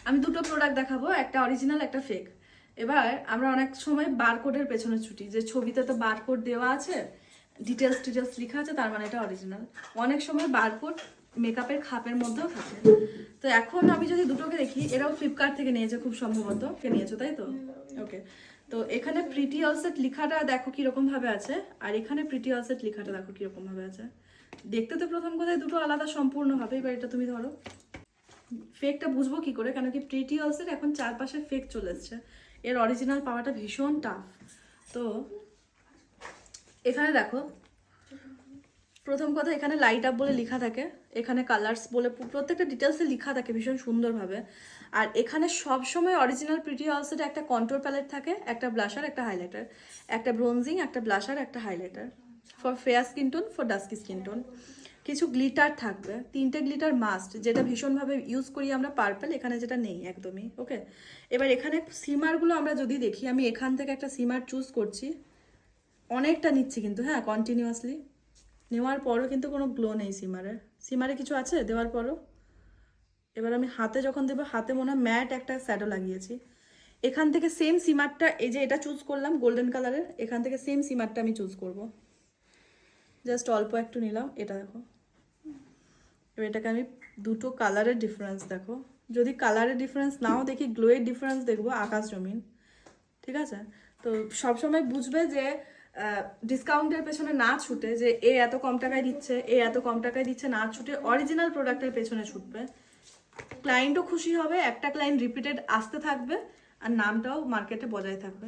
আমি দুটো প্রোডাক্ট দেখাবো, একটা অরিজিনাল একটা ফেক। এবার আমরা অনেক সময় বারকোডের পেছনে ছুটি, যে ছবিতে তো বারকোড দেওয়া আছে, ডিটেলস লেখা আছে, তার মানে এটা অরিজিনাল। অনেক সময় বারকোড মেকআপের খাপের মধ্যেও থাকে। তো এখন আমি যদি দুটোকে দেখি, এরাও ফ্লিপকার্ট থেকে নিয়েছে খুব সম্ভবত, কে নিয়েছো তাই তো? ওকে, তো এখানে প্রিটি অল সেট লেখাটা দেখো কিরকম ভাবে আছে, আর এখানে প্রিটি অল সেট লেখাটা দেখো কিরকম ভাবে আছে। দেখতে তো প্রথম কথায় দুটো আলাদা সম্পূর্ণ হবে। এবার এটা তুমি ধরো, ফেকটা বুঝবো কি করে, কেন কি প্রিটি অল সেট এখন চারপাশে ফেক চলে এসছে, এর অরিজিনাল পাওয়াটা ভীষণ টাফ। তো এখানে দেখো, প্রথম কথা এখানে লাইট আপ বলে লেখা থাকে, এখানে কালার্স বলে প্রত্যেকটা ডিটেলসে লেখা থাকে ভীষণ সুন্দরভাবে। আর এখানে সবসময় অরিজিনাল প্রিটি অল সেটে একটা কন্ট্রোল প্যালেট থাকে, একটা ব্লাশার, একটা হাইলাইটার, একটা ব্রোনজিং, একটা ব্লাশার, একটা highlighter for fair skin tone, for dusky skin tone. কিছু গ্লিটার থাকবে, 3টে গ্লিটার মাস্ট, যেটা ভীষণভাবে ইউজ করি আমরা পার্পল, এখানে যেটা নেই একদমই। ওকে, এবার এখানে সিমারগুলো আমরা যদি দেখি, আমি এখান থেকে একটা সিমার চুজ করছি, অনেকটা নিচ্ছি কিন্তু, হ্যাঁ কন্টিনিউয়াসলি নেওয়ার পরও কিন্তু কোনো গ্লো নেই সিমারে কিছু আছে দেওয়ার পরও। এবার আমি হাতে যখন দেবো, হাতে মনে হয় ম্যাট একটা শ্যাডো লাগিয়েছি। এখান থেকে সেম সিমারটা, এই যে এটা চুজ করলাম গোল্ডেন কালারের, এখান থেকে সেম সিমারটা আমি চুজ করব, জাস্ট অল্প একটু নিলাম, এটা দেখো। এবার এটাকে আমি দুটো কালারের ডিফারেন্স দেখো, যদি কালারের ডিফারেন্স নাও দেখি, গ্লোয়ের ডিফারেন্স দেখবো আকাশ জমিন। ঠিক আছে, তো সবসময় বুঝবে যে ডিসকাউন্টের পেছনে না ছুটে, যে এ এত কম টাকায় দিচ্ছে, এ এত কম টাকায় দিচ্ছে না ছুটে অরিজিনাল প্রোডাক্টের পেছনে ছুটবে। ক্লায়েন্টও খুশি হবে, একটা ক্লায়েন্ট রিপিটেড আসতে থাকবে, আর নামটাও মার্কেটে বজায় থাকবে।